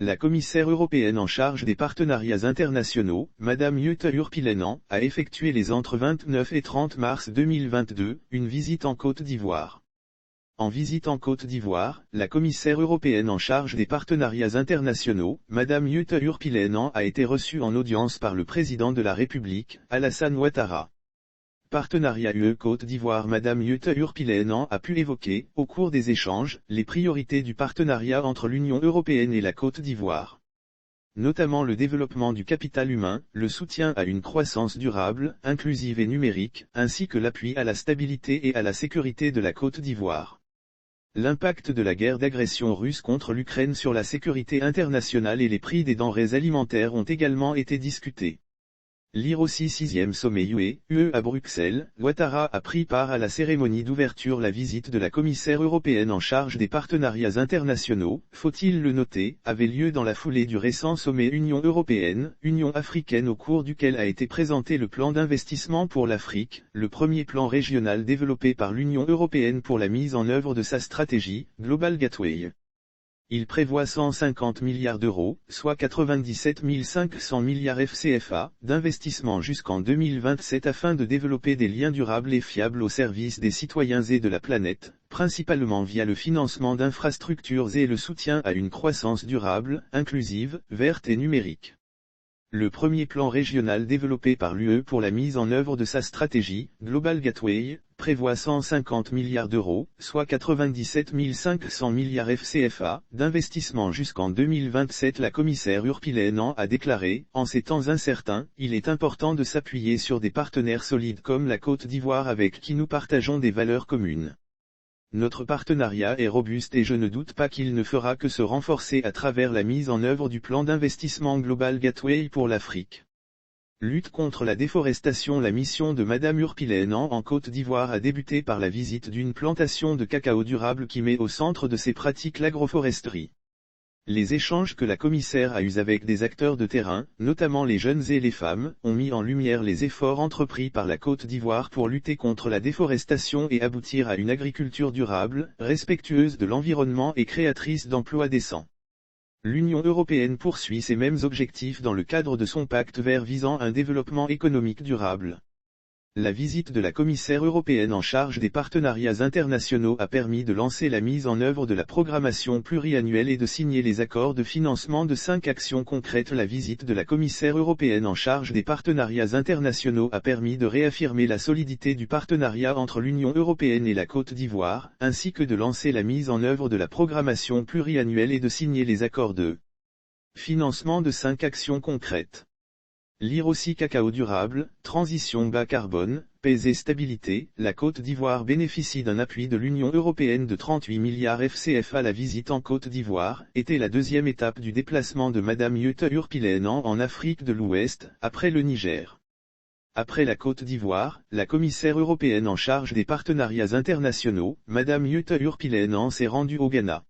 La commissaire européenne en charge des partenariats internationaux, Madame Jutta Urpilainen, a effectué entre 29 et 30 mars 2022, une visite en Côte d'Ivoire. En visite en Côte d'Ivoire, la commissaire européenne en charge des partenariats internationaux, Madame Jutta Urpilainen, a été reçue en audience par le président de la République, Alassane Ouattara. Partenariat UE Côte d'Ivoire. Madame Jutta Urpilainen a pu évoquer, au cours des échanges, les priorités du partenariat entre l'Union européenne et la Côte d'Ivoire. Notamment le développement du capital humain, le soutien à une croissance durable, inclusive et numérique, ainsi que l'appui à la stabilité et à la sécurité de la Côte d'Ivoire. L'impact de la guerre d'agression russe contre l'Ukraine sur la sécurité internationale et les prix des denrées alimentaires ont également été discutés. Lire aussi 6e sommet UE à Bruxelles, Ouattara a pris part à la cérémonie d'ouverture. La visite de la commissaire européenne en charge des partenariats internationaux, faut-il le noter, avait lieu dans la foulée du récent sommet Union européenne-Union africaine au cours duquel a été présenté le plan d'investissement pour l'Afrique, le premier plan régional développé par l'Union européenne pour la mise en œuvre de sa stratégie, Global Gateway. Il prévoit 150 milliards d'euros, soit 97 500 milliards FCFA, d'investissement jusqu'en 2027 afin de développer des liens durables et fiables au service des citoyens et de la planète, principalement via le financement d'infrastructures et le soutien à une croissance durable, inclusive, verte et numérique. Le premier plan régional développé par l'UE pour la mise en œuvre de sa stratégie, Global Gateway, prévoit 150 milliards d'euros, soit 97 500 milliards FCFA, d'investissement jusqu'en 2027. La commissaire Urpilainen a déclaré, en ces temps incertains, il est important de s'appuyer sur des partenaires solides comme la Côte d'Ivoire avec qui nous partageons des valeurs communes. Notre partenariat est robuste et je ne doute pas qu'il ne fera que se renforcer à travers la mise en œuvre du plan d'investissement Global Gateway pour l'Afrique. Lutte contre la déforestation. La mission de Madame Urpilainen en Côte d'Ivoire a débuté par la visite d'une plantation de cacao durable qui met au centre de ses pratiques l'agroforesterie. Les échanges que la commissaire a eus avec des acteurs de terrain, notamment les jeunes et les femmes, ont mis en lumière les efforts entrepris par la Côte d'Ivoire pour lutter contre la déforestation et aboutir à une agriculture durable, respectueuse de l'environnement et créatrice d'emplois décents. L'Union européenne poursuit ces mêmes objectifs dans le cadre de son pacte vert visant un développement économique durable. La visite de la commissaire européenne en charge des partenariats internationaux a permis de lancer la mise en œuvre de la programmation pluriannuelle et de signer les accords de financement de 5 actions concrètes. La visite de la commissaire européenne en charge des partenariats internationaux a permis de réaffirmer la solidité du partenariat entre l'Union européenne et la Côte d'Ivoire, ainsi que de lancer la mise en œuvre de la programmation pluriannuelle et de signer les accords de financement de 5 actions concrètes. Lire aussi cacao durable, transition bas carbone, paix et stabilité. La Côte d'Ivoire bénéficie d'un appui de l'Union européenne de 38 milliards FCFA. La visite en Côte d'Ivoire était la deuxième étape du déplacement de Madame Jutta Urpilainen en Afrique de l'Ouest, après le Niger. Après la Côte d'Ivoire, la commissaire européenne en charge des partenariats internationaux, Madame Jutta Urpilainen s'est rendue au Ghana.